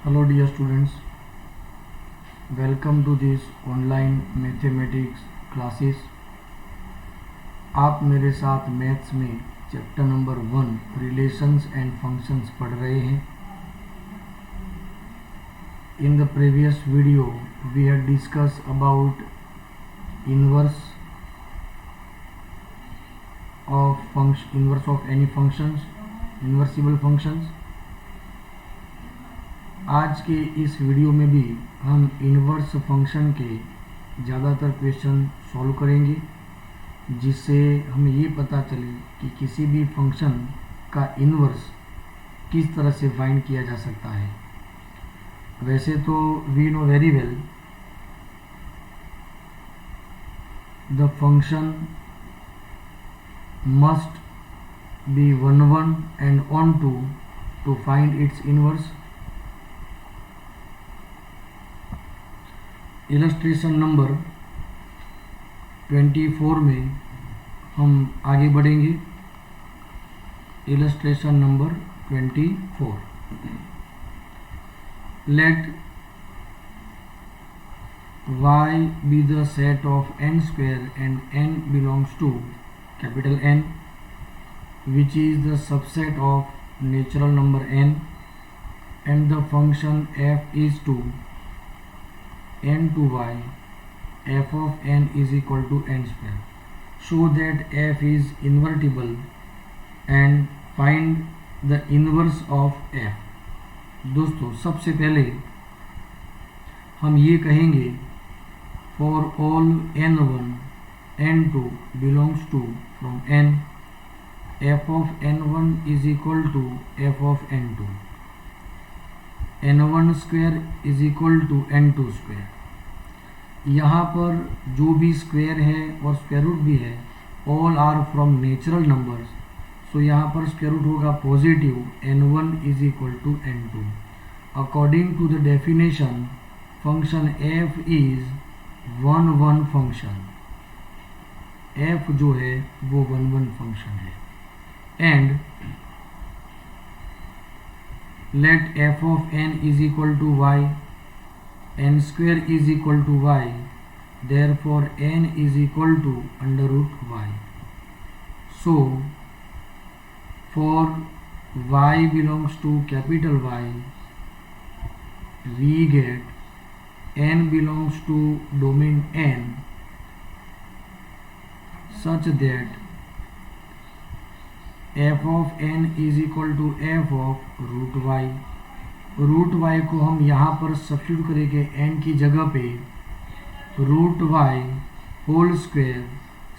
Hello dear students, welcome to this online mathematics classes. आप मेरे साथ मैथ्स में chapter number 1 relations and functions पढ़ रहे हैं। In the previous video we had discuss about inverse of any functions, invertible functions. आज के इस वीडियो में भी हम इन्वर्स फंक्शन के ज़्यादातर क्वेश्चन सॉल्व करेंगे, जिससे हमें ये पता चले कि किसी भी फंक्शन का इन्वर्स किस तरह से फाइंड किया जा सकता है। वैसे तो we know very well the function must be 1 1 and on 2 to find its inverse। Illustration number 24 में हम आगे बढ़ेंगे। Illustration number 24, let y be the set of n square and n belongs to capital N, which is the subset of natural number n, and the function f is to n to y f of n is equal to n square, so that f is invertible and find the inverse of f। दोस्तों, सबसे पहले हम ये कहेंगे for all n1 n2 belongs to from n, f of n1 is equal to f of n2, n1 square is equal to n2 square. यहाँ पर जो भी स्क्वायर है और स्क्वायर रूट भी है, all are from natural numbers, so यहाँ पर स्क्वायर रूट होगा positive n1 is equal to n2। According to the definition function f is 1 1 function, f जो है वो 1 1 फंक्शन है। And let f of n is equal to y, n square is equal to y, therefore n is equal to under root y। So for y belongs to capital Y, we get n belongs to domain n such that f of n is equal to f of root y। Root y को हम यहाँ पर substitute करेंगे n की जगह पे root y whole square,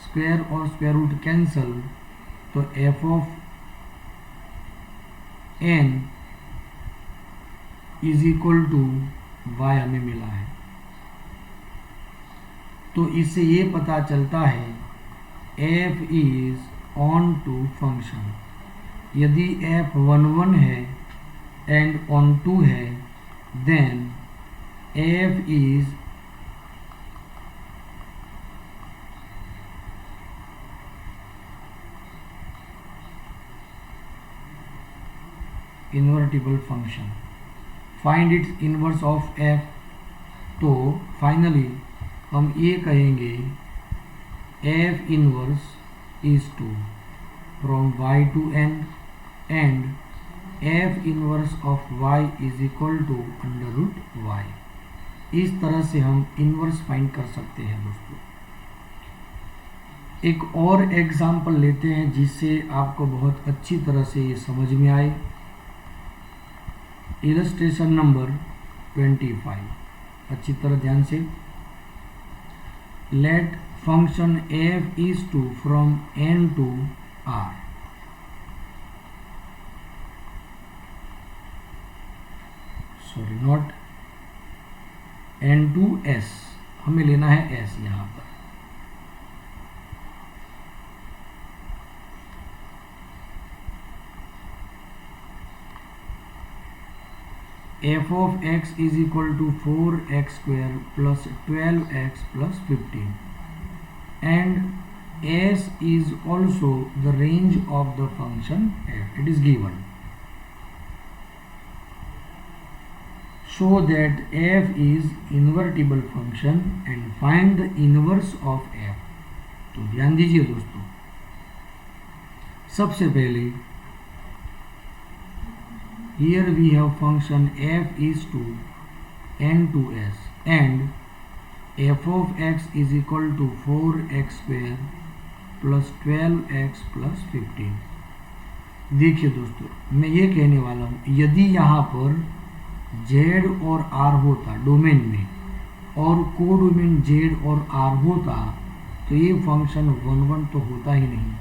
square और square root cancel, तो f of n is equal to y हमें मिला है। तो इससे ये पता चलता है f is onto function. यदि f 1 1 है एंड ऑन टू है, then f is invertible function. Find its inverse of f। तो फाइनली हम ये कहेंगे f inverse is to from y to n and f inverse of y is equal to under root y। इस तरह से हम inverse find कर सकते हैं। दोस्तों, एक और एग्जाम्पल लेते हैं जिससे आपको बहुत अच्छी तरह से ये समझ में आए। इलस्ट्रेशन नंबर 25, अच्छी तरह ध्यान से। Let function f is to from n to r, sorry not n to s, हमें लेना है s यहाँ पर। f of x is equal to 4x square plus 12x plus 15, and s is also the range of the function f, it is given। show that f is invertible function and find the inverse of f। तो ध्यान दीजिए दोस्तों, सबसे पहले here we have function f is to n to s and f of x is equal to 4x square plus 12x plus 15। देखिए दोस्तों, मैं ये कहने वाला हूँ, यदि यहाँ पर z और r होता डोमेन में और कोडोमेन z और r होता तो ये फंक्शन 1 1 तो होता ही नहीं।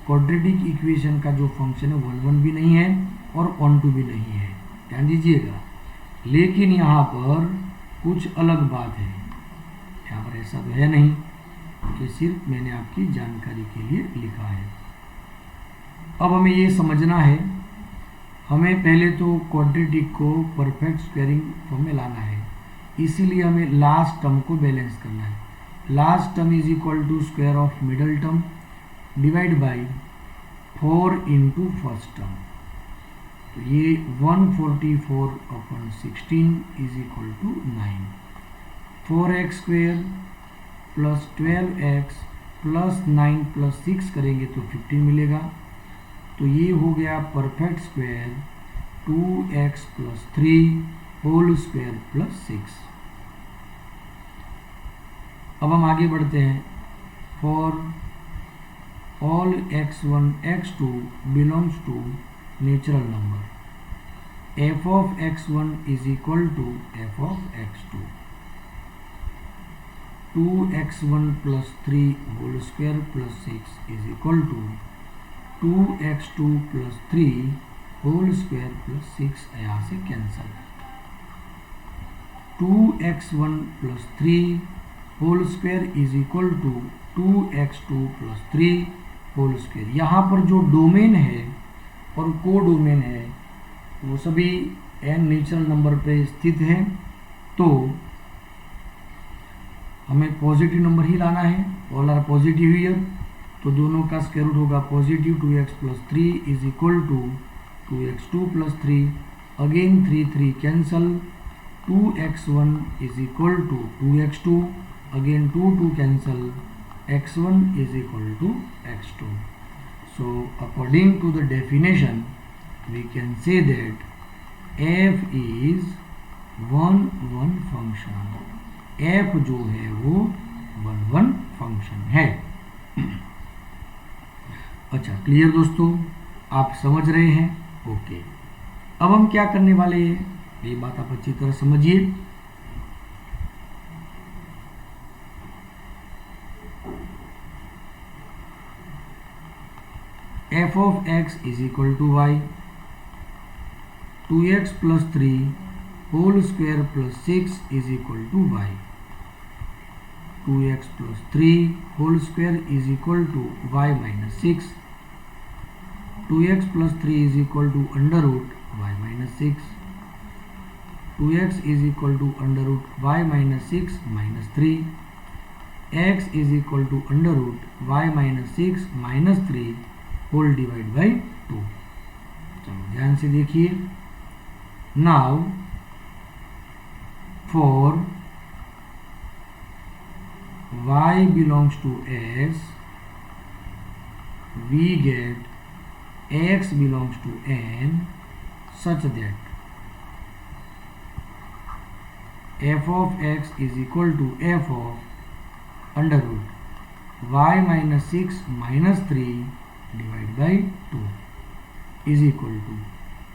क्वाड्रेटिक इक्वेशन का जो फंक्शन है 1 1 भी नहीं है और 1 2 भी नहीं है, ध्यान दीजिएगा। लेकिन यहाँ पर कुछ अलग बात है, यहाँ पर ऐसा तो है नहीं कि सिर्फ मैंने आपकी जानकारी के लिए लिखा है। अब हमें ये समझना है, हमें पहले तो क्वाड्रेटिक को परफेक्ट स्क्वायरिंग फॉर्म में लाना है, इसीलिए हमें लास्ट टर्म को बैलेंस करना है। Last term is equal to square of middle term divide by 4 into first term. तो ये 144/16 is equal to 9। 4x square plus 12x plus 9 plus 6 करेंगे तो 15 मिलेगा। तो ये हो गया perfect square 2x plus 3 whole square plus 6। अब हम आगे बढ़ते हैं। For all x1 x2 belongs to natural number f of x1 is equal to f of x2। 2x1 plus 3 whole square plus 6 is equal to 2x2 plus 3 whole square plus 6, यहाँ से cancel. 2x1 plus 3 whole square is equal to 2x2 plus 3 whole square. यहाँ पर जो domain है और को domain है वो सभी n नेचुरल नंबर पे स्थित है, तो हमें पॉजिटिव नंबर ही लाना है। ऑल आर पॉजिटिव हियर, तो दोनों का स्क्वायर रूट होगा positive. 2x plus 3 is equal to 2x2 plus 3, again 3 3 cancel. 2x1 is equal to 2x2, again 2 2 cancel. x1 is equal to x2. So according to the definition we can say that f is 1 1 function। f जो है वो 1 1 function है। अच्छा, clear दोस्तों, आप समझ रहे हैं? ओके। अब हम क्या करने वाले हैं, ये बात आप अच्छी तरह समझिए। f of x is equal to y, 2x plus 3 whole square plus 6 is equal to y। 2x plus 3 whole square is equal to y minus 6। 2x plus 3 is equal to under root y minus 6। 2x is equal to under root y minus 6 minus 3। x is equal to under root y minus 6 minus 3 whole divide by 2। चलो ध्यान से देखिए। Now for y belongs to s we get x belongs to n such that f of x is equal to f of under root y minus 6 minus 3 divide by 2 is equal to,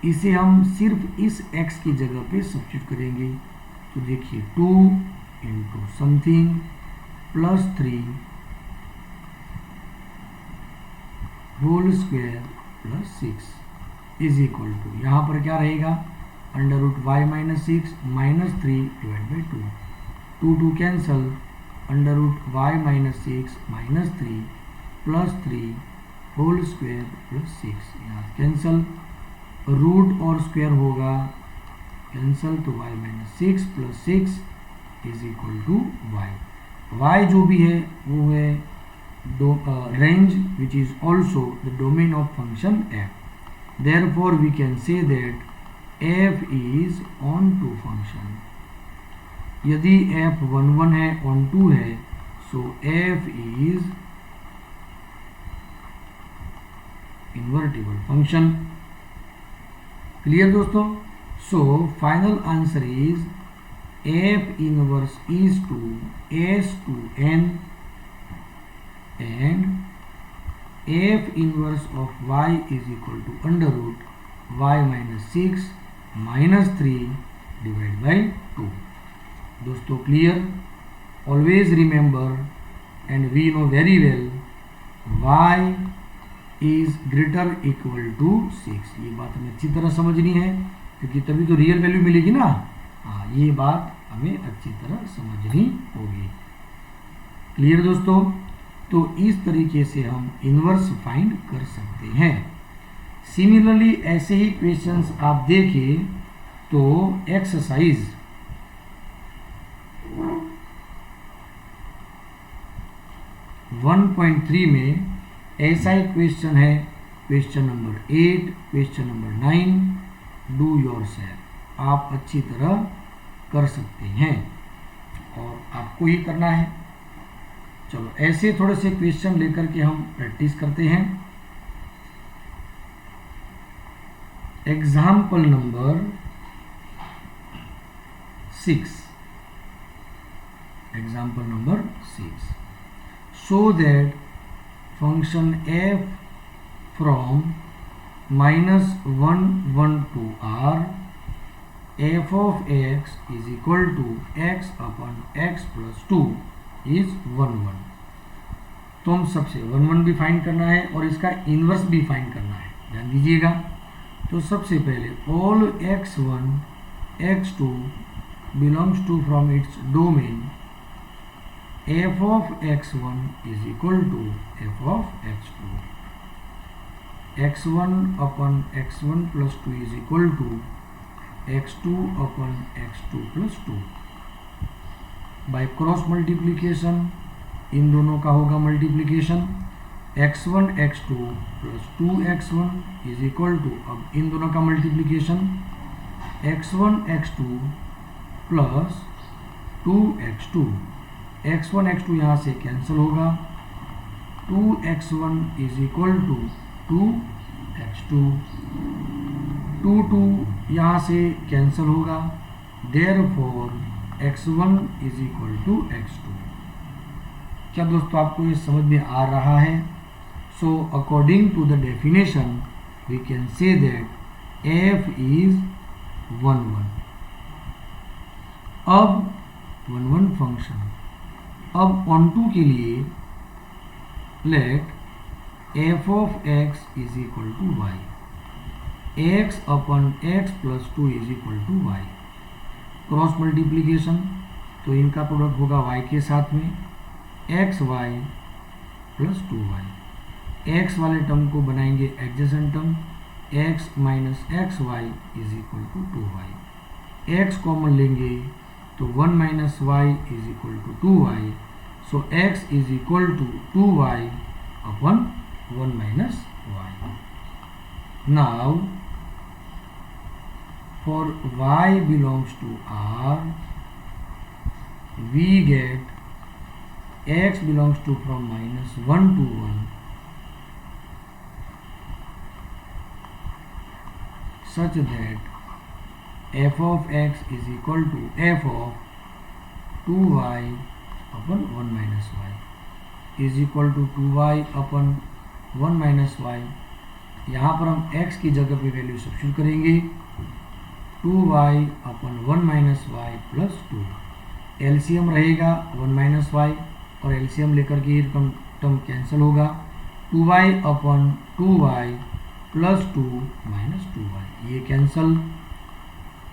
इसे हम सिर्फ इस x की जगह पे substitute करेंगे। तो देखिए 2 into something plus 3 whole square plus 6 is equal to, यहाँ पर क्या रहेगा, under root y minus 6 minus 3 divide by 2। 2 2 cancel, under root y minus 6 minus 3 plus 3 whole square plus 6, यहाँ कैंसल। रूट और स्क्वायर होगा कैंसल, तो y minus 6 plus 6 is equal to y। y जो भी है वो है range which is also the domain of function f। therefore we can say that f is on to function. यदि f 1 है on to है, so f is invertible function. Clear दोस्तों? So final answer is f inverse is to s to n and f inverse of y is equal to under root y minus 6 minus 3 divided by 2. दोस्तों clear? Always remember and we know very well y is greater equal to 6. ये बात हमें अच्छी तरह समझनी है क्योंकि तभी तो रियल वैल्यू मिलेगी ना. हाँ, ये बात हमें अच्छी तरह समझनी होगी. क्लियर दोस्तों? तो इस तरीके से हम इन्वर्स फाइंड कर सकते हैं. सिमिलरली ऐसे ही क्वेश्चंस आप देखें तो एक्सरसाइज 1.3 में ऐसा ही क्वेश्चन है. Question number 8, question number 9. Do yourself. आप अच्छी तरह कर सकते हैं और आपको ही करना है. चलो ऐसे थोड़े से क्वेश्चन लेकर के हम प्रैक्टिस करते हैं. Example number 6. Example number 6. Show that function f from -1 to r f of x is equal to x upon x plus 2 is 1 1. तो हम सबसे 1 1 भी फाइंड करना है और इसका इन्वर्स भी फाइंड करना है. ध्यान दीजिएगा. तो सबसे पहले all x1 x2 belongs to from its domain f of x1 is equal to f of x2. x1 upon x1 plus 2 is equal to x2 upon x2 plus 2. By cross multiplication इन दोनों का होगा multiplication. x1 x2 plus 2x1 is equal to, अब इन दोनों का multiplication x1 x2 plus 2x2. x1 x2 यहाँ से कैंसिल होगा. 2x1 is equal to 2x2. 2 यहाँ से कैंसिल होगा. Therefore x1 is equal to x2. क्या दोस्तों आपको ये समझ में आ रहा है? So according to the definition we can say that f is 1 1. अब 1 1 फंक्शन. अब ऑन टू के लिए let f of x is equal to y. x upon x plus 2 is equal to y. Cross multiplication तो इनका product होगा y के साथ में x y plus 2y. x वाले टर्म को बनाएंगे adjacent term. x minus x y is equal to 2y. x common लेंगे तो 1 minus y is equal to 2y. So x is equal to 2y upon 1 minus y. Now for y belongs to r we get x belongs to from -1 to 1 such that f of x is equal to f of 2y upon 1 minus y is equal to 2y upon 1 minus y. यहाँ पर हम x की जगह पे value substitute करेंगे. 2y upon 1 minus Y plus 2. LCM रहेगा 1 minus Y और LCM लेकर के टर्म कैंसिल होगा. 2y अपन 2y प्लस 2 माइनस 2y ये cancel.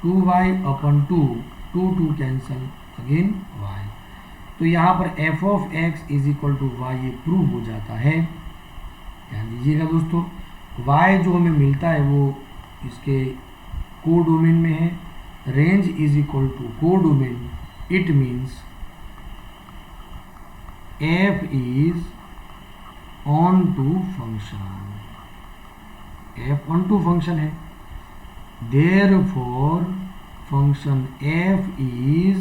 2y upon 2 cancel again y. तो यहाँ पर f of x is equal to y ये प्रूव हो जाता है. ध्यान दीजिएगा दोस्तों. y जो हमें मिलता है वो इसके को डोमेन में है. रेंज इज इक्वल टू को domain. It means f is on to function. f on to function है. Therefore function f is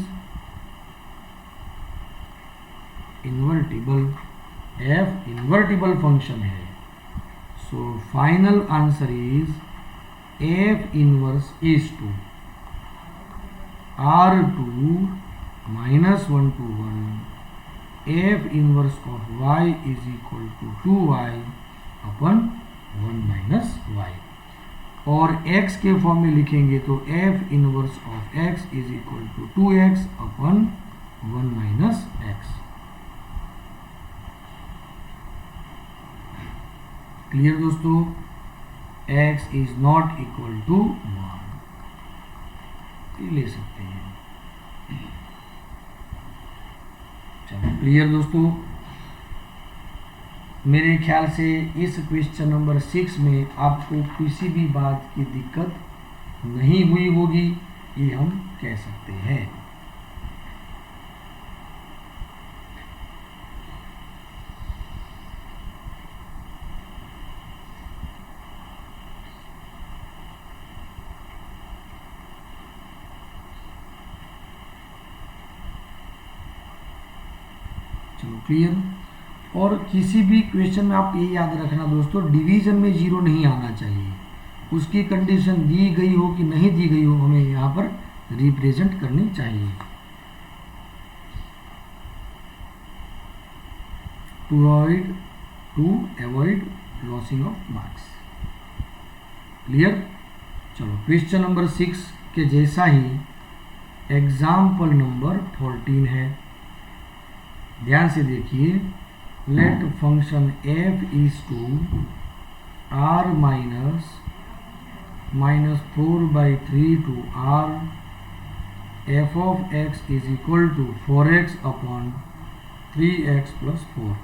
invertible. f invertible function है. So final answer is f inverse is to R2 minus 1 to 1 f inverse of y is equal to 2y upon 1 minus y. और x के form में लिखेंगे तो f inverse of x is equal to 2x upon 1 minus x. Clear दोस्तों? x is not equal to 1 ले सकते हैं. चलो क्लियर दोस्तों? मेरे ख्याल से इस क्वेश्चन नंबर 6 में आपको किसी भी बात की दिक्कत नहीं हुई होगी, ये हम कह सकते हैं. चलो क्लियर? और किसी भी क्वेश्चन में आप ये याद रखना दोस्तों, डिवीजन में जीरो नहीं आना चाहिए. उसकी कंडीशन दी गई हो कि नहीं दी गई हो, हमें यहाँ पर रिप्रेजेंट करनी चाहिए. To avoid losing of marks. Clear? चलो क्वेश्चन नंबर 6 के जैसा ही एग्जाम्पल नंबर 14 है. ध्यान से देखिए. Let function f is to r minus 4 by 3 to r f of x is equal to 4x upon 3x plus 4.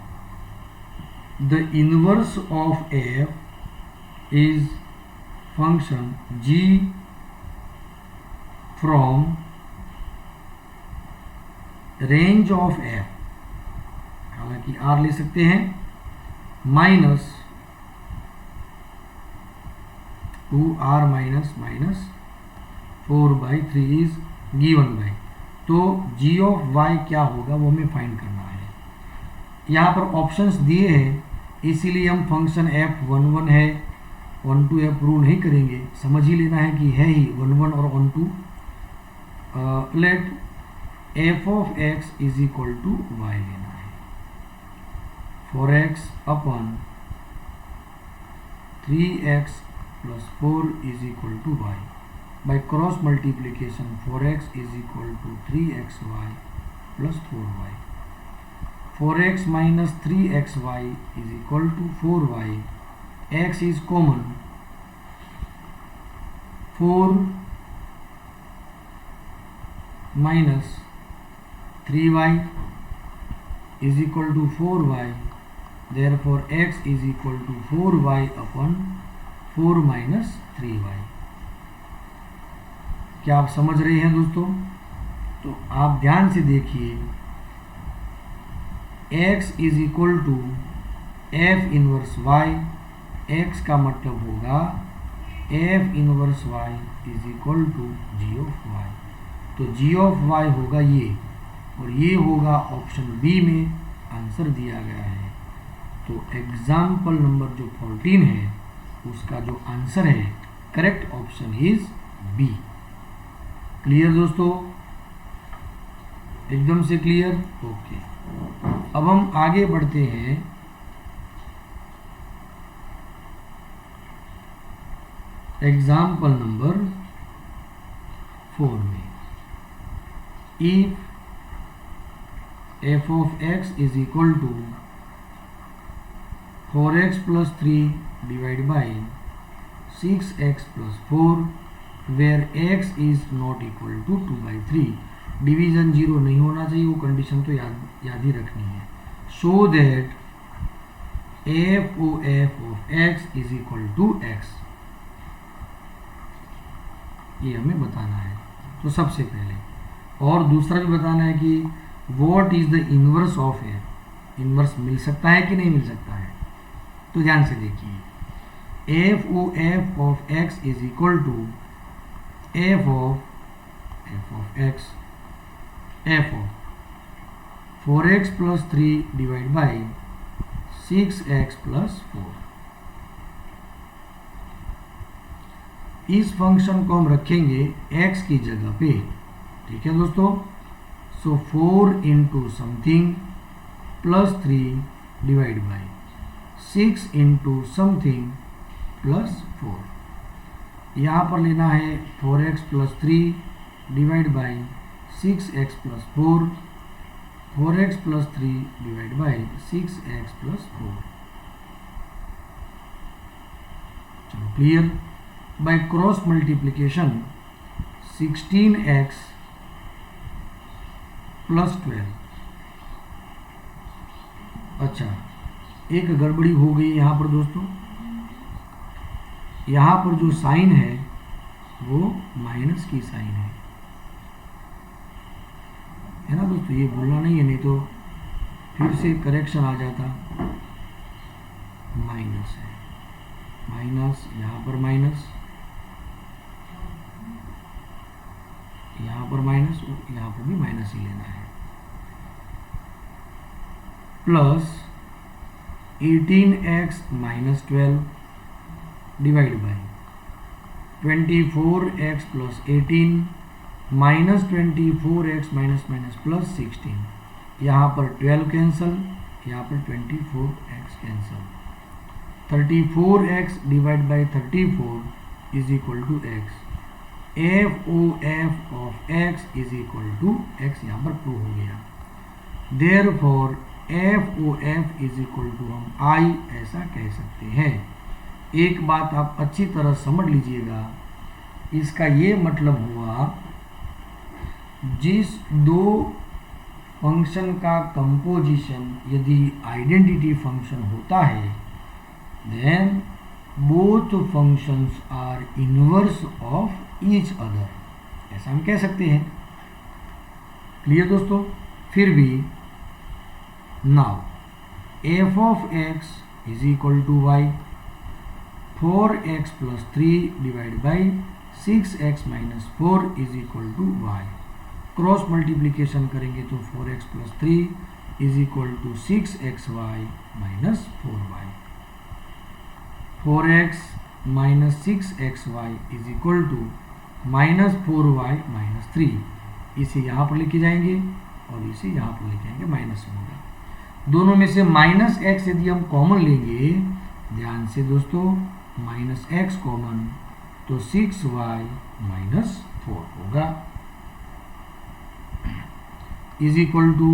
The inverse of f is function g from range of f, हालांकि r ले सकते हैं, minus 2r minus 4 by 3 is given by. तो g of y क्या होगा वो हमें find करना है. यहाँ पर ऑप्शंस दिए हैं, इसीलिए हम फंक्शन f 1 1 है 1 2 f प्रूव नहीं करेंगे, समझ ही लेना है कि है ही 1 1 और 1 2. Let f of x is equal to y लेना है. 4x upon 3x plus 4 is equal to y. By cross multiplication 4x is equal to 3xy plus 4y. 4x minus 3xy is equal to 4y. X is common. 4 minus 3y is equal to 4y. Therefore x is equal to 4y upon 4 minus 3y. क्या आप समझ रहे हैं दोस्तों? तो आप ध्यान से देखिए. x is equal to f inverse y. x का मतलब होगा f inverse y is equal to g of y. तो g of y होगा ये, और ये होगा ऑप्शन बी में आंसर दिया गया है. तो एग्जाम्पल नंबर जो 14 है उसका जो आंसर है correct option is B. Clear दोस्तों? एकदम से क्लियर? ओके. अब हम आगे बढ़ते हैं. एग्जाम्पल नंबर 4 में. If f of x is equal to 4x plus 3 divided by 6x plus 4 where x is not equal to 2 by 3. Division zero नहीं होना चाहिए, वो कंडीशन तो याद ही रखनी है. Show that f o f of x is equal to x. ये हमें बताना है. तो सबसे पहले और दूसरा भी बताना है कि what is the inverse of f. Inverse मिल सकता है कि नहीं मिल सकता है? तो ध्यान से देखिए. f o f of x is equal to f of x f of 4x plus 3 divide by 6x plus 4। इस फंक्शन को हम रखेंगे x की जगह पे, ठीक है दोस्तों। सो 4 into something plus 3 divide by 6 into something plus 4। यहाँ पर लेना है 4x plus 3 divide by 6x plus 4, 4x plus 3 divide by 6x plus 4। चलो clear. By cross multiplication 16x plus 12। अच्छा, एक गड़बड़ी हो गई यहाँ पर दोस्तों, यहाँ पर जो साइन है वो माइनस की साइन है ना दोस्तों, ये भूलना नहीं है, नहीं तो फिर से करेक्शन आ जाता। माइनस है, माइनस, यहाँ पर माइनस, यहाँ पर माइनस, यहाँ पर भी माइनस ही लेना है। Plus 18x minus 12 divide by 24x plus 18 minus 24x minus minus plus 16। यहाँ पर 12 कैंसल, यहाँ पर 24x cancel. 34x divide by 34 is equal to x। F O F of x is equal to x यहाँ पर prove हो गया। Therefore F O F is equal to हम I ऐसा कह सकते हैं। एक बात आप अच्छी तरह समझ लीजिएगा, इसका ये मतलब हुआ जिस दो फंक्शन का कंपोजिशन यदि आइडेंटिटी फंक्शन होता है, then both functions are inverse of each other, ऐसा हम कह सकते हैं। क्लियर दोस्तों। फिर भी now F of X is equal to Y, 4x plus 3 divide by 6x minus 4 is equal to Y. Cross multiplication करेंगे तो 4x plus 3 is equal to 6xy minus 4y। 4x minus 6xy is equal to minus 4y minus 3। इसे यहाँ पर लेके जाएंगे और इसे यहाँ पर लेके आएंगे, माइनस होगा। दोनों में से माइनस x यदि हम कॉमन लेंगे, ध्यान से दोस्तों, माइनस x कॉमन तो 6y माइनस 4 होगा इज इक्वल टू,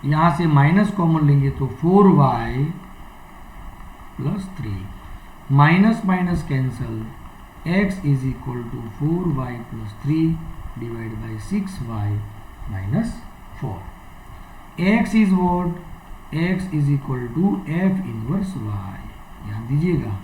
यहाँ से माइनस कॉमन लेंगे तो 4y plus 3, minus minus cancel, x is equal to 4y plus 3 divide by 6y minus 4। x is what, x is equal to f inverse y, ध्यान दीजिएगा।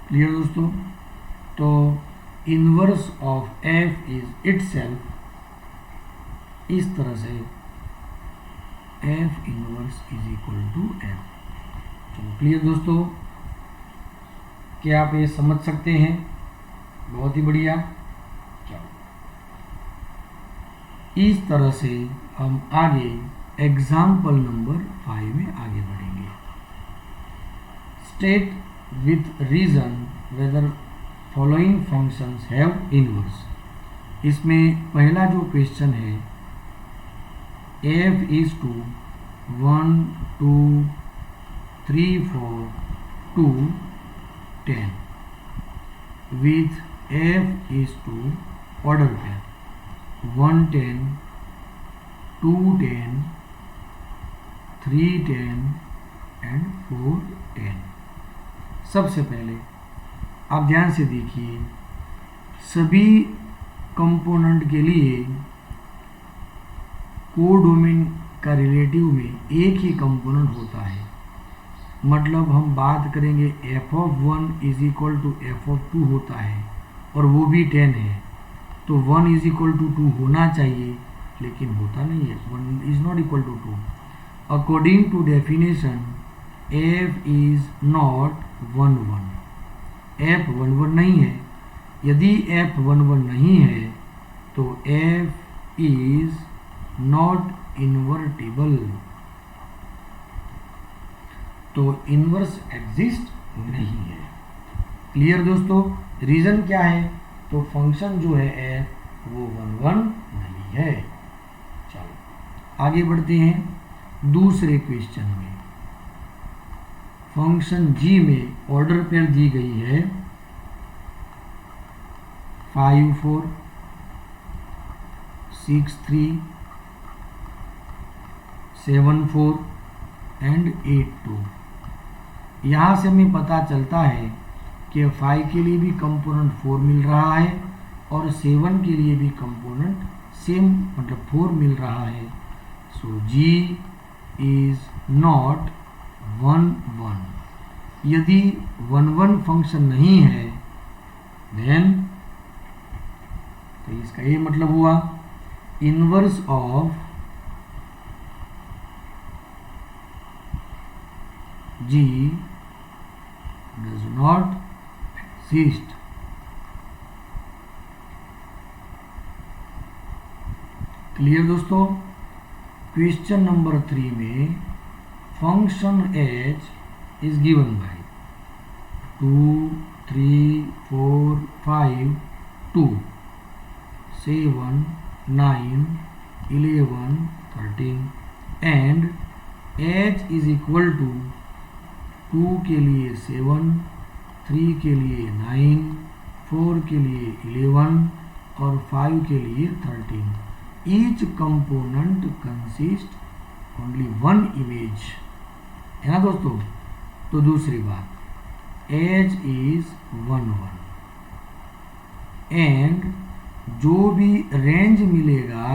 Clear दोस्तों। तो inverse of f is itself, इस तरह से f inverse is equal to f। चलो clear दोस्तों, क्या आप ये समझ सकते हैं? बहुत ही बढ़िया। चलो इस तरह से हम आगे एग्जाम्पल नंबर 5 में आगे बढ़ेंगे। State with reason whether following functions have inverse। इसमें पहला जो क्वेश्चन है, f is to 1 2 3 4 2 10 with f is to order pair 1 10 2 10 3 10 and 4 10। सबसे पहले आप ध्यान से देखिए, सभी कंपोनेंट के लिए कोडोमेन का रिलेटिव में एक ही कंपोनेंट होता है, मतलब हम बात करेंगे f(1) is equal to f(2) होता है और वो भी 10 है, तो 1 इज इक्वल टू 2 होना चाहिए, लेकिन होता नहीं है, 1 is not equal to 2। According to definition f is not 1 1, f 1 1 नहीं है। यदि f 1 1 नहीं है तो f इज नॉट इन्वर्टिबल, तो इन्वर्स एग्जिस्ट नहीं है। क्लियर दोस्तों? रीजन क्या है? तो फंक्शन जो है f वो 1 1 नहीं है। चलो आगे बढ़ते हैं दूसरे क्वेश्चन में। फंक्शन g में ऑर्डर पेयर दी गई है 5 4 6 3 7 4 एंड 8 2। यहाँ से हमें पता चलता है कि 5 के लिए भी कंपोनेंट 4 मिल रहा है और 7 के लिए भी कंपोनेंट सेम मतलब 4 मिल रहा है। सो g इज नॉट 1 1। यदि 1 1 फंक्शन नहीं है देन, तो इसका ये मतलब हुआ inverse of g does not exist। Clear दोस्तों? क्वेश्चन नंबर 3 में function h is given by 2 3 4 5 2 7 9 11 13 and h is equal to 2 के लिए 7, 3 के लिए 9, 4 के लिए 11 और 5 के लिए 13। Each component consist only 1 image, है ना दोस्तों? तो दूसरी बात h इज 1 1 एंड जो भी रेंज मिलेगा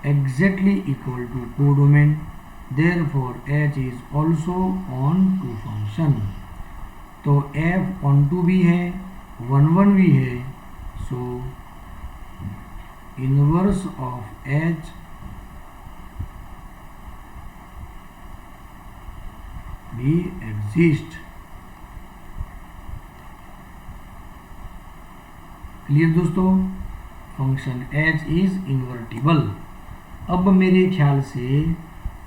exactly equal to codomain, therefore h is also on to function। तो f on to भी है 1 1 भी है, सो इनवर्स ऑफ h भी एग्जिस्ट। क्लियर दोस्तों? Function h is invertible. अब मेरे ख्याल से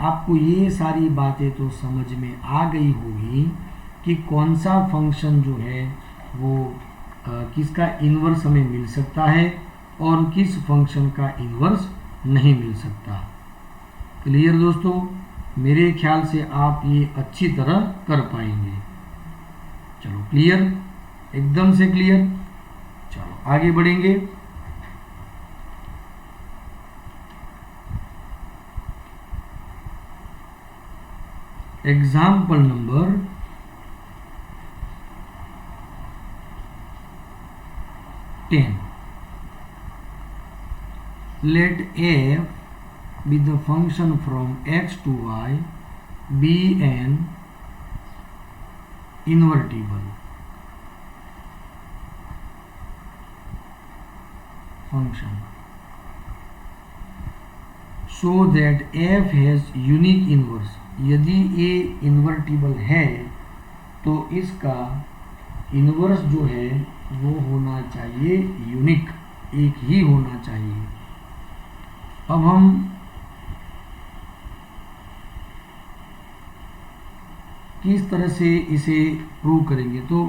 आपको ये सारी बातें तो समझ में आ गई होगी कि कौन सा फंक्शन जो है वो किसका इन्वर्स हमें मिल सकता है और किस फंक्शन का इन्वर्स नहीं मिल सकता। क्लियर दोस्तों? मेरे ख्याल से आप ये अच्छी तरह कर पाएंगे। चलो क्लियर, एकदम से क्लियर। चलो आगे बढ़ेंगे। Example number 10। Let f be the function from x to y be an invertible function so that f has unique inverse। यदि ये इन्वर्टिबल है तो इसका इन्वर्स जो है वो होना चाहिए यूनिक, एक ही होना चाहिए। अब हम किस तरह से इसे प्रूव करेंगे? तो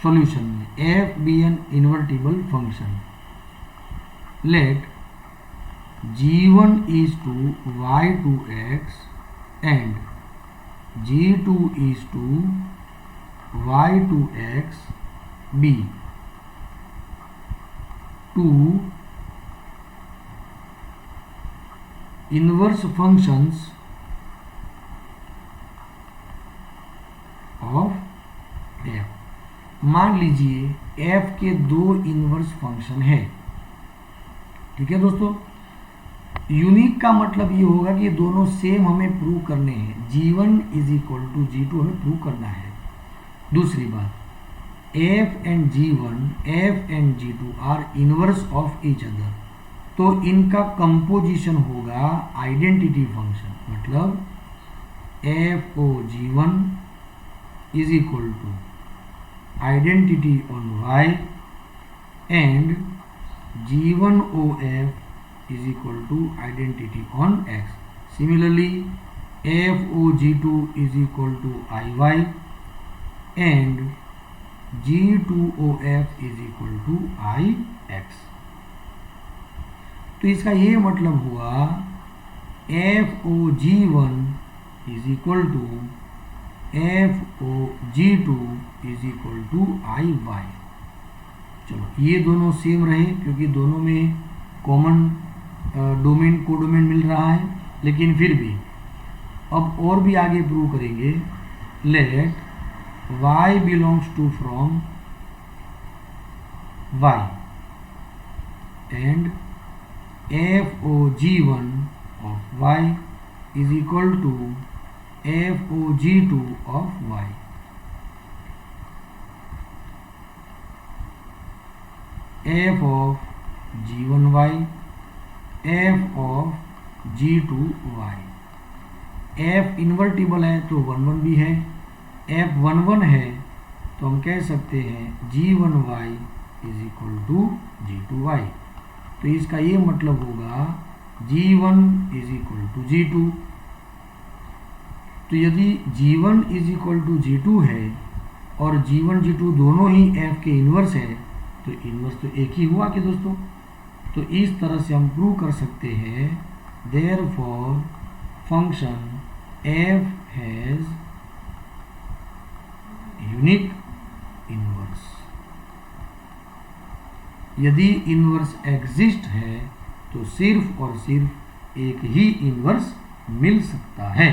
सॉल्यूशन में f be an invertible function, let g1 is to y2x and g2 is to y2x be two inverse functions of f। मान लीजिए f के दो इनवर्स फंक्शन है, ठीक है दोस्तों। यूनिक का मतलब ये होगा कि दोनों सेम हमें प्रूव करने हैं, G1 is equal to G2 हमें प्रूव करना है। दूसरी बात, F and G2 are inverse of each other, तो इनका कंपोजिशन होगा आइडेंटिटी फंक्शन, मतलब FOG1 is equal to identity on y and G1OF is equal to identity on x. Similarly, FOG2 is equal to IY and G2OF is equal to IX. तो इसका ये मतलब हुआ FOG1 is equal to FOG2 is equal to IY. चलो ये दोनों same रहे क्योंकि दोनों में कॉमन डोमेन कोडोमेन मिल रहा है, लेकिन फिर भी अब और भी आगे प्रूव करेंगे। Let y belongs to from y and FOG1 of y is equal to FOG2 of y। F of G1y, F of G2y। F invertible है तो 1 1 भी है, F 1 1 है तो हम कह सकते हैं G1y is equal to G2y। तो इसका ये मतलब होगा G1 is equal to G2। तो यदि G1 is equal to G2 है और G1 G2 दोनों ही F के इन्वर्स है, तो इन्वर्स तो एक ही हुआ कि दोस्तों। तो इस तरह से हम प्रूव कर सकते हैं therefore function f has unique inverse. यदि इन्वर्स एग्जिस्ट है तो सिर्फ और सिर्फ एक ही इन्वर्स मिल सकता है।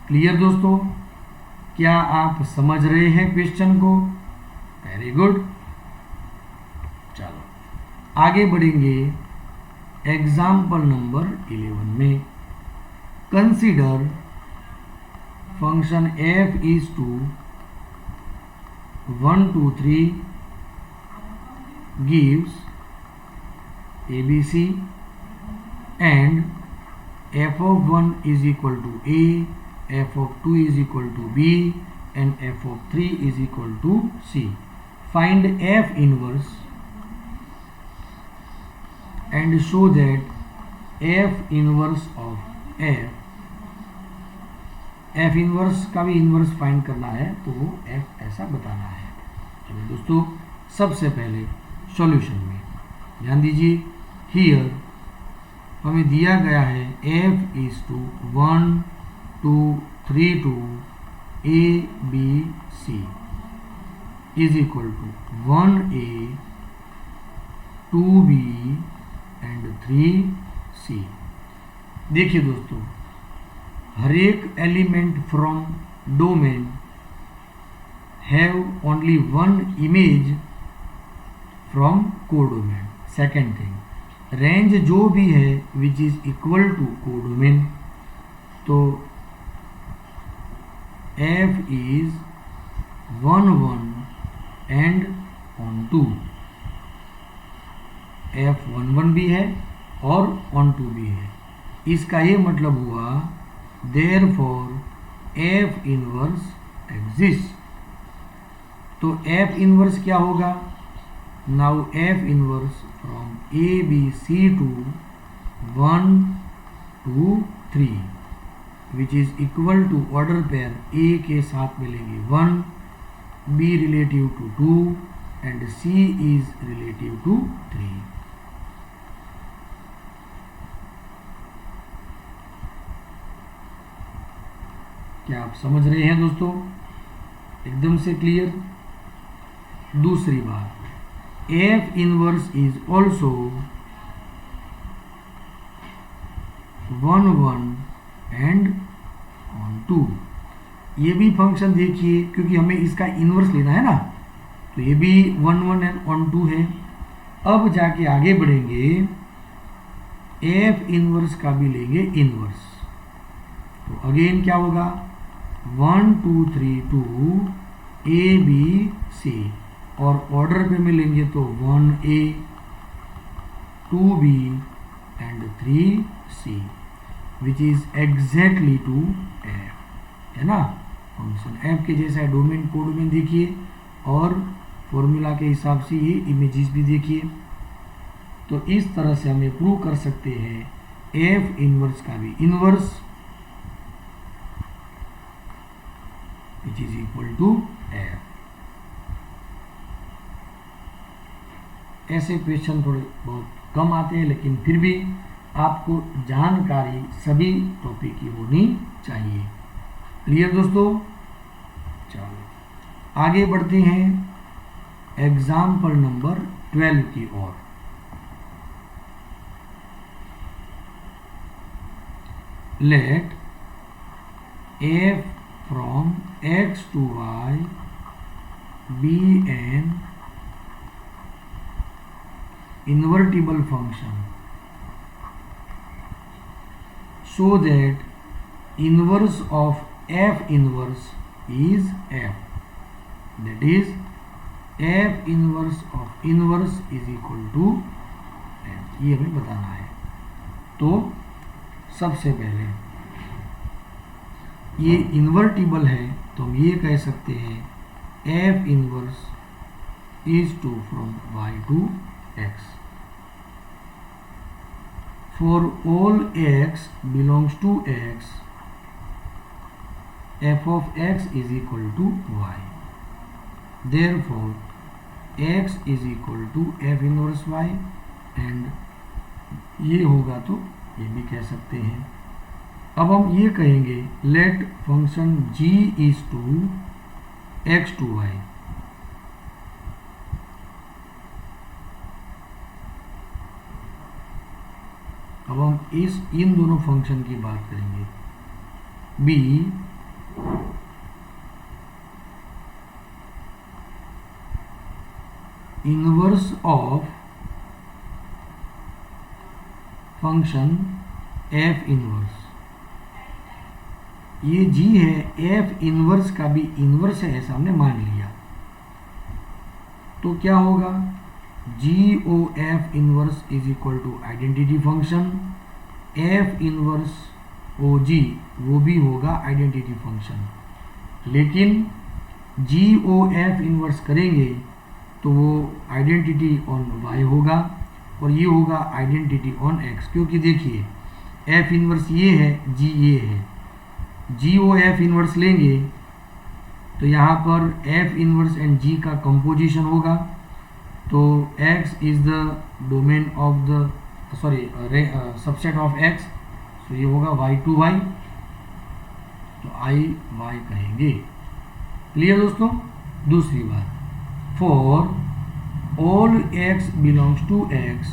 क्लियर दोस्तों, क्या आप समझ रहे हैं क्वेश्चन को? Very good. चलो आगे बढ़ेंगे एग्जाम्पल नंबर 11 में। Consider function f is to 1 2 3 gives ABC and f of 1 is equal to A, f of 2 is equal to B and f of 3 is equal to C. Find f inverse and show that f inverse of f inverse का भी inverse find करना है, तो वो f ऐसा बताना है। चलो दोस्तों, सबसे पहले सॉल्यूशन में ध्यान दीजिए। हियर हमें दिया गया है f is to 1 2 3 2 A B C is equal to 1A 2B and 3C। देखिए दोस्तों, हर एक element from domain have only one image from codomain. Second thing, range जो भी है which is equal to codomain, तो f is 1 1 and on 2, f 1 1 भी है और on 2 भी है। इसका ये मतलब हुआ therefore f इनवर्स एग्जिस्ट। तो f इनवर्स क्या होगा? Now f inverse from a b c to 1 2 3 which is equal to order pair A के साथ मिलेंगे 1, B relative to 2 and C is relative to 3। क्या आप समझ रहे हैं दोस्तों? एकदम से क्लियर। दूसरी बात, F inverse is also 1 1 and on 2। ये भी फंक्शन देखिए, क्योंकि हमें इसका इनवर्स लेना है ना, तो ये भी 1 1 एंड ऑन 2 है। अब जाके आगे बढ़ेंगे एफ इनवर्स का भी लेंगे इनवर्स। तो अगेन क्या होगा 1 2 3 2 ए बी सी, और ऑर्डर पे मिलेंगे तो 1A 2B and 3C which is exactly to F, है ना। फंक्शन एफ के जैसा है, डोमेन कोडोमेन देखिए और फॉर्मूला के हिसाब से ये इमेजेस भी देखिए। तो इस तरह से हम ये प्रूव कर सकते हैं एफ इनवर्स का भी inverse which is equal to F. ऐसे क्वेश्चन थोड़े बहुत कम आते हैं, लेकिन फिर भी आपको जानकारी सभी टॉपिक की होनी चाहिए। क्लियर दोस्तों? चलो आगे बढ़ते हैं एग्जाम्पल नंबर 12 की ओर। Let f from x to y be an invertible function so that inverse of f inverse is f, that is f inverse of inverse is equal to f। ये हमें बताना है। तो सबसे पहले ये इन्वर्टिबल है तो हम ये कह सकते हैं f inverse is to from y to x for all x belongs to x f of x is equal to y, therefore x is equal to f inverse y, and ये होगा तो ये भी कह सकते हैं। अब हम ये कहेंगे let function g is to x to y, अब हम इन दोनों फंक्शन की बात करेंगे। b inverse of function f inverse, ये g है, f इनवर्स का भी इनवर्स है ऐसा हमने मान लिया। तो क्या होगा g o f inverse is equal to identity function, f inverse o g वो भी होगा आइडेंटिटी फंक्शन, लेकिन g o f इनवर्स करेंगे तो वो आइडेंटिटी ऑन y होगा और ये होगा आइडेंटिटी ऑन x, क्योंकि देखिए f इनवर्स ये है, g ये है, g o f इनवर्स लेंगे तो यहाँ पर f इनवर्स एंड g का कंपोजिशन होगा। तो x is the domain of the subset of x, तो ये होगा y टू y, तो i y कहेंगे। क्लियर दोस्तों? दूसरी बात, for all x belongs to x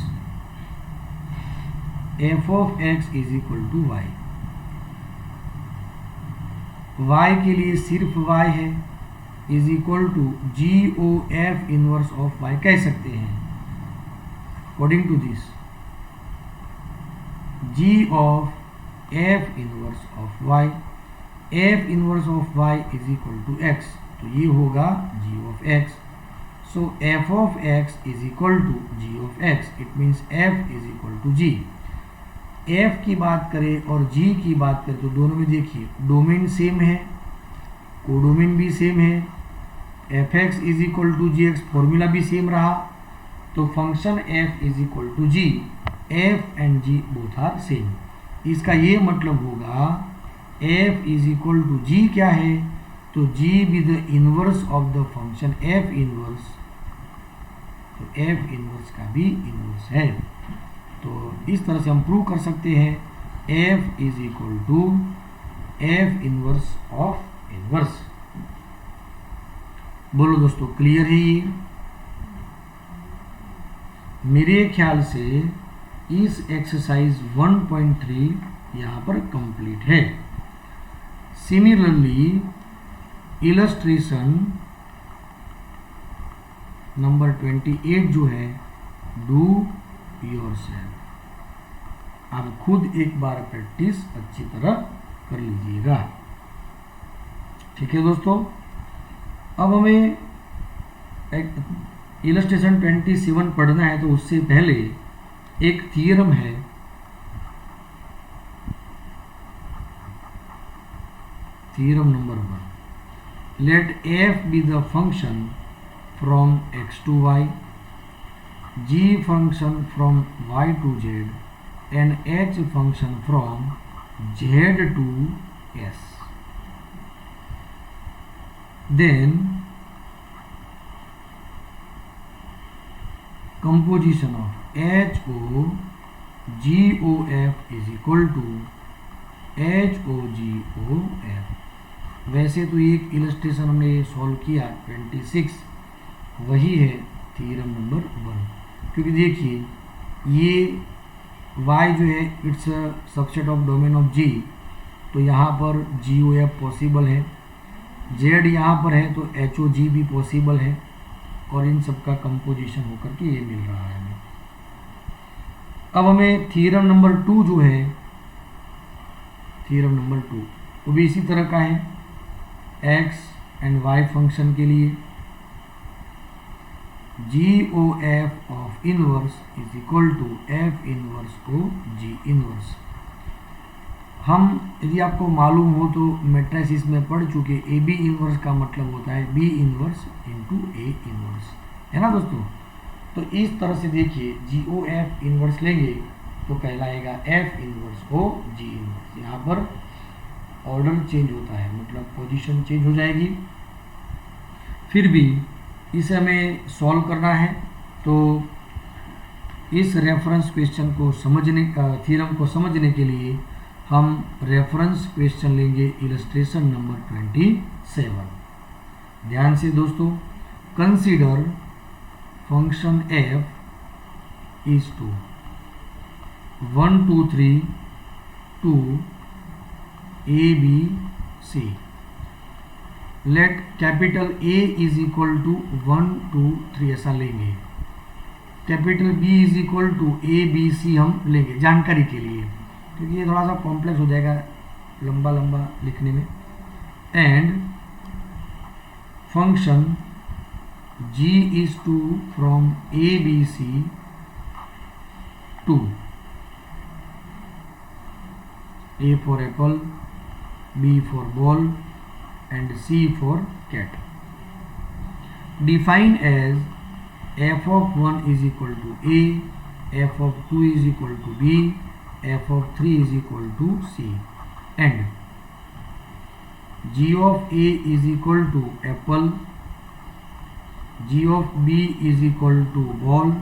f of x is equal to y, y के लिए सिर्फ y है is equal to G O F inverse of y कह सकते हैं। According to this g of f inverse of y, f inverse of y is equal to x, तो ये होगा g of x। So f of x is equal to g of x, it means f is equal to g। f की बात करें और g की बात करें तो दोनों में देखिए डोमेन सेम है, कोडोमेन भी सेम है, fx is equal to gx formula भी सेम रहा, तो function f is equal to g, f and g both are same। इसका ये मतलब होगा f is equal to g क्या है, तो g be the inverse of the function f inverse, तो f इनवर्स का भी इनवर्स है। तो इस तरह से हम प्रूव कर सकते हैं f is equal to f inverse of inverse. बोलो दोस्तों क्लियर है ये? मेरे ख्याल से इस एक्सरसाइज 1.3 यहाँ पर कंप्लीट है। सिमिलरली इलस्ट्रेशन नंबर 28 जो है डू योरसेल्फ। आप खुद एक बार प्रैक्टिस अच्छी तरह कर लीजिएगा। ठीक है दोस्तों, अब हमें इलस्ट्रेशन 27 पढ़ना है, तो उससे पहले एक थियरम है। Theorem number 1, let f be the function from x to y, g function from y to z and h function from z to s. Then composition of HOGOF is equal to HOGOF। वैसे तो एक illustration हमने solve किया 26, वही है theorem number 1। क्योंकि देखिए ये y जो है it's subset of domain of G, तो यहाँ पर GOF पॉसिबल है, Z यहाँ पर है तो HOG भी पॉसिबल है, और इन सब का कंपोजिशन होकर के ये मिल रहा है हमें। अब हमें थ्योरम नंबर 2 जो है, थ्योरम नंबर 2 वो भी इसी तरह का है। x एंड y फंक्शन के लिए GOF of inverse is equal to F inverse को G इनवर्स। हम यदि आपको मालूम हो तो मैट्रिसेस में पढ़ चुके, ए बी इनवर्स का मतलब होता है B inverse into A inverse, है ना दोस्तों। तो इस तरह से देखिए GOF इनवर्स लेंगे तो कहलाएगा F इनवर्स को G इनवर्स। यहाँ पर ऑर्डर चेंज होता है, मतलब पोजीशन चेंज हो जाएगी। फिर भी इसे हमें सॉल्व करना है, तो इस रेफरेंस क्वेश्चन को समझने, थ्योरम को समझने के लिए हम रेफरेंस क्वेश्चन लेंगे इलस्ट्रेशन नंबर 27। ध्यान से दोस्तों, consider function f is to 1 2 3 to a b c। Let capital A is equal to 1 2 3 ऐसा लेंगे, capital B is equal to a b c हम लेंगे जानकारी के लिए, क्योंकि ये थोड़ा सा कॉम्प्लेक्स हो जाएगा लंबा लंबा लिखने में। And function g is to from a b c to a for apple, b for ball and c for cat। Define as f of 1 is equal to a, f of 2 is equal to b, f of 3 is equal to c, and g of a is equal to apple, g of b is equal to ball,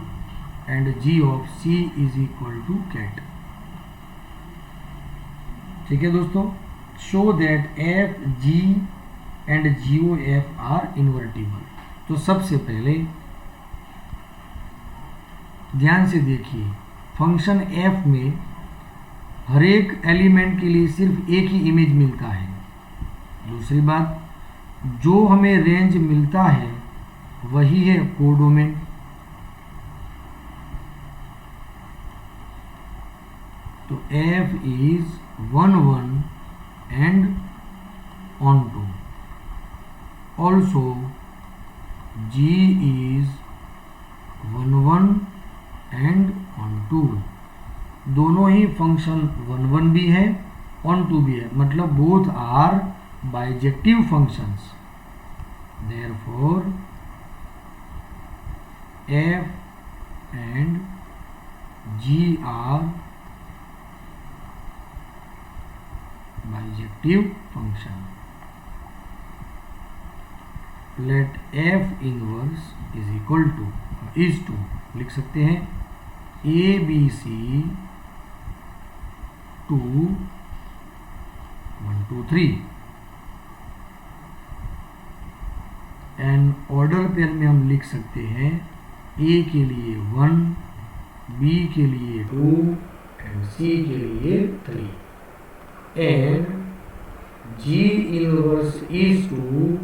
and g of c is equal to cat। ठीक है दोस्तों, show that f, g and GOF are invertible। तो सबसे पहले ध्यान से देखिए, function f में हर एक एलिमेंट के लिए सिर्फ एक ही इमेज मिलता है। दूसरी बात, जो हमें रेंज मिलता है वही है कोडोमेन। तो f is 1 1 and on 2। Also G is 1 1 and on 2। दोनों ही फंक्शन 1 1 भी है, on 2 भी है, मतलब both are bijective functions. Therefore F and G are bijective function. Let f inverse is equal to, is to लिख सकते हैं A B C to 1 2 3। And order pair में हम लिख सकते हैं ए के लिए 1, बी के लिए 2 एंड सी के लिए 3। And G inverse is to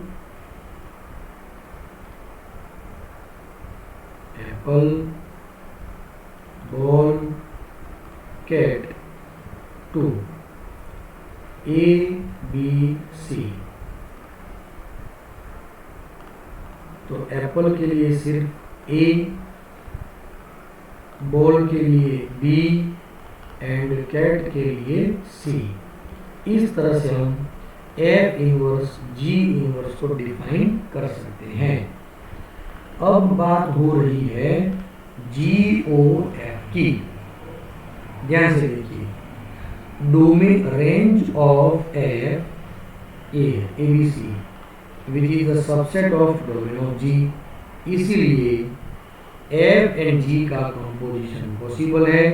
apple, ball, cat 2 A B C। तो एप्पल के लिए सिर्फ A, बॉल के लिए B एंड कैट के लिए C। इस तरह से हम F इनवर्स G इनवर्स को डिफाइन कर सकते हैं। अब बात हो रही है GOF की। ध्यान से देखिए, domain range of F ABC which is the subset of domain of G। इसीलिए F एंड G का कंपोजिशन पॉसिबल है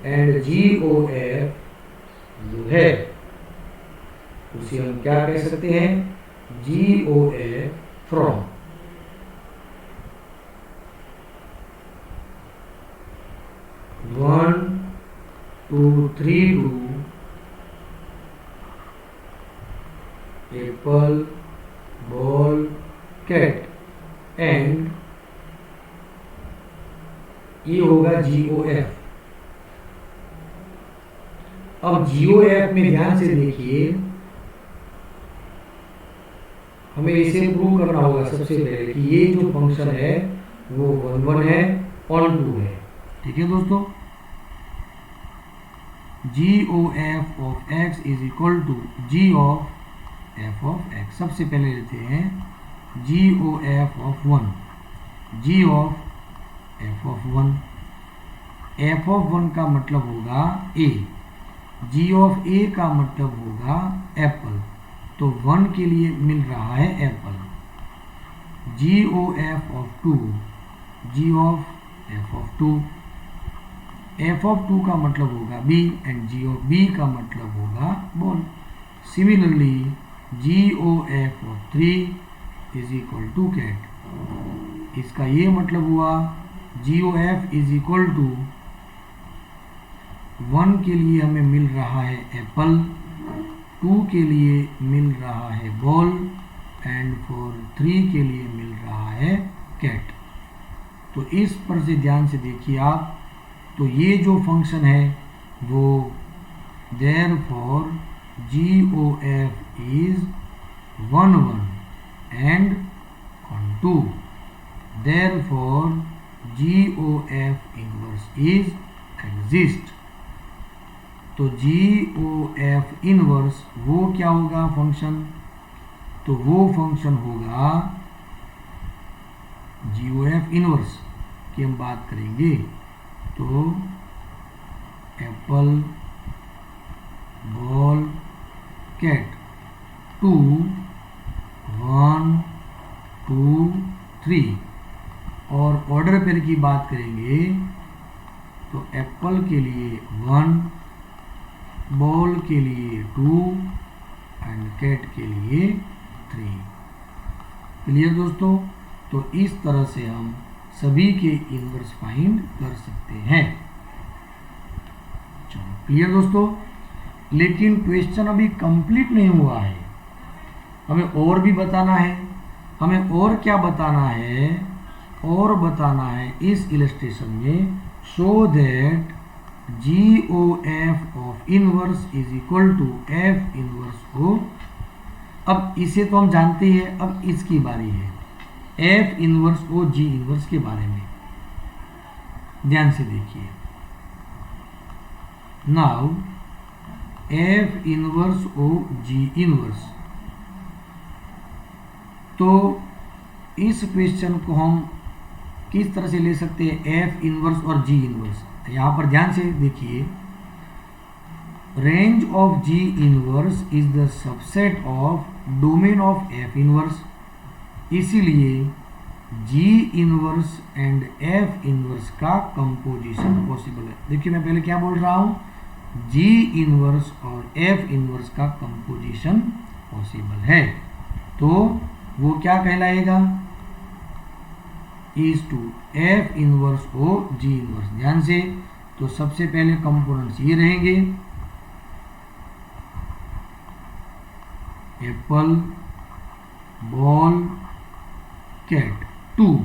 एंड GOF जो है उसे हम क्या कह सकते हैं, GOF from one two three to apple ball cat and ये होगा GOF। अब GOF में ध्यान से देखिए, हमें इसे प्रूव करना होगा सबसे पहले कि ये जो फंक्शन है वो 1 है, ऑन 2 है। ठीक है दोस्तों, GOF of x is equal to G of f of x। सबसे पहले लेते हैं GOF of 1, G of f of 1। f of 1 का मतलब होगा a, G ऑफ a का मतलब होगा एप्पल। तो 1 के लिए मिल रहा है apple. GOF of 2, G of f of 2। f of 2 का मतलब होगा b and G of b का मतलब होगा ball. Similarly GOF of 3 is equal to cat. इसका ये मतलब हुआ GOF इज इक्वल टू 1 के लिए हमें मिल रहा है एप्पल, 2 के लिए मिल रहा है बॉल एंड फॉर 3 के लिए मिल रहा है कैट। तो इस पर से ध्यान से देखिए आप, तो ये जो फंक्शन है वो therefore GOF is 1 1 and on 2। Therefore GOF inverse is exist. तो GOF इनवर्स वो क्या होगा फंक्शन, तो वो फंक्शन होगा GOF इनवर्स की हम बात करेंगे तो एप्पल बॉल कैट 2 1 2 3। और ऑर्डर पेयर की बात करेंगे तो एप्पल के लिए 1, बॉल के लिए 2 एंड कैट के लिए 3। क्लियर दोस्तों, तो इस तरह से हम सभी के इनवर्स फाइंड कर सकते हैं। चलो क्लियर दोस्तों, लेकिन क्वेश्चन अभी कंप्लीट नहीं हुआ है, हमें और भी बताना है। हमें और क्या बताना है, और बताना है इस इलस्ट्रेशन में show that GOF of inverse is equal to F inverse O। अब इसे तो हम जानते हैं, अब इसकी बारी है F inverse O G inverse के बारे में। ध्यान से देखिए, now F inverse O G inverse. तो इस क्वेश्चन को हम किस तरह से ले सकते हैं, F इनवर्स और G इनवर्स। यहाँ पर ध्यान से देखिए, range of G inverse is the subset of domain of F inverse. इसीलिए G inverse and F inverse का कंपोजिशन पॉसिबल है। देखिए मैं पहले क्या बोल रहा हूँ, G इनवर्स और F इनवर्स का कंपोजिशन पॉसिबल है। तो वो क्या कहलाएगा, is to F inverse O G inverse. ध्यान से, तो सबसे पहले कंपोनेंट्स ये रहेंगे, एप्पल बॉल कैट 2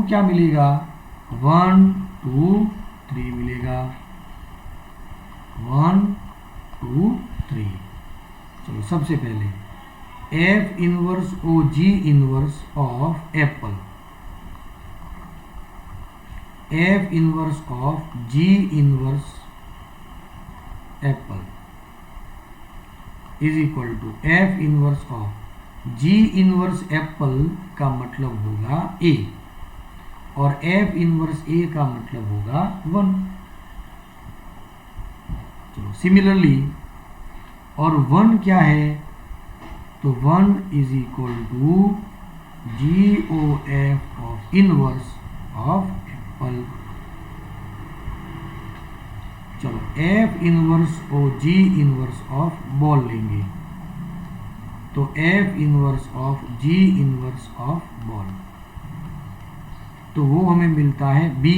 क्या मिलेगा, 1 2 3 मिलेगा। 1 2 3। चलो सबसे पहले F inverse O G inverse of apple, F inverse of G inverse apple is equal to F inverse of G inverse apple का मतलब होगा ए, और एफ इनवर्स ए का मतलब होगा 1। चलो सिमिलरली, और 1 क्या है, तो 1 is equal to G O F of inverse of apple. चलो F inverse O G inverse of ball लेंगे, तो F inverse of G inverse of ball, तो वो हमें मिलता है B.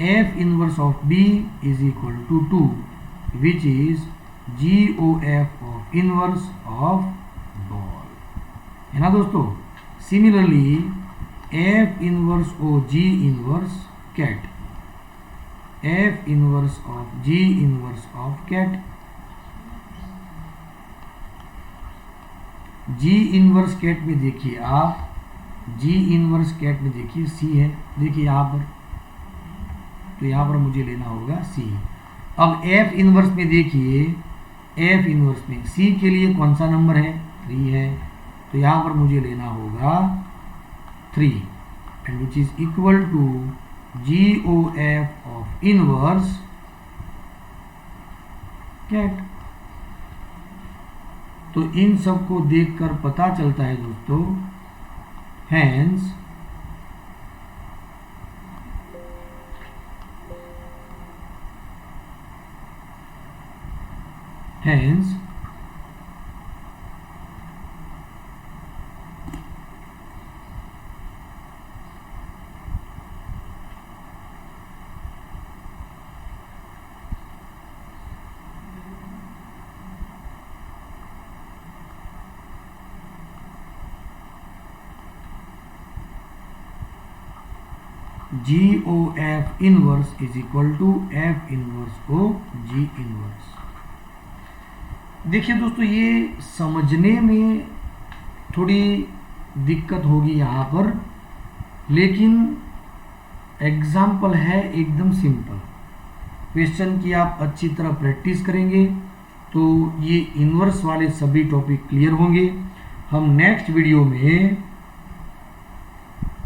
F inverse of B is equal to 2 which is G O F of inverse of ball, है ना दोस्तों। Similarly F inverse O G inverse cat, F inverse of G inverse of cat, ji inverse cat में देखिए आप, जी inverse cat में देखिए सी है, देखिए यहाँ पर, तो यहाँ पर मुझे लेना होगा सी। अब एफ इनवर्स में देखिए, एफ इनवर्स में सी के लिए कौन सा नंबर है, 3 है, तो यहाँ पर मुझे लेना होगा 3 and which is equal to G O F of inverse cat. तो इन सब को देखकर पता चलता है दोस्तों, hence G O F inverse is equal to F inverse O G inverse. देखिए दोस्तों, ये समझने में थोड़ी दिक्कत होगी यहाँ पर, लेकिन एग्जाम्पल है एकदम सिंपल। क्वेश्चन की आप अच्छी तरह प्रैक्टिस करेंगे तो ये इनवर्स वाले सभी टॉपिक क्लियर होंगे। हम नेक्स्ट वीडियो में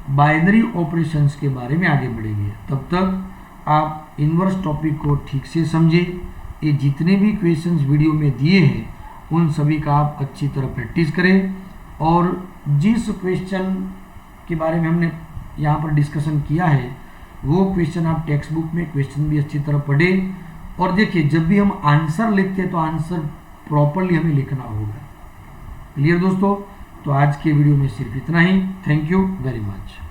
बाइनरी ऑपरेशंस के बारे में आगे बढ़ेंगे। तब तक आप इनवर्स टॉपिक को ठीक से समझें। ये जितने भी क्वेश्चंस वीडियो में दिए हैं उन सभी का आप अच्छी तरह प्रैक्टिस करें, और जिस क्वेश्चन के बारे में हमने यहाँ पर डिस्कशन किया है वो क्वेश्चन आप टेक्स्ट बुक में क्वेश्चन भी अच्छी तरह पढ़ें। और देखिए, जब भी हम आंसर लिखते हैं तो आंसर प्रॉपरली हमें लिखना होगा। क्लियर दोस्तों? तो आज के वीडियो में सिर्फ इतना ही। Thank you very much.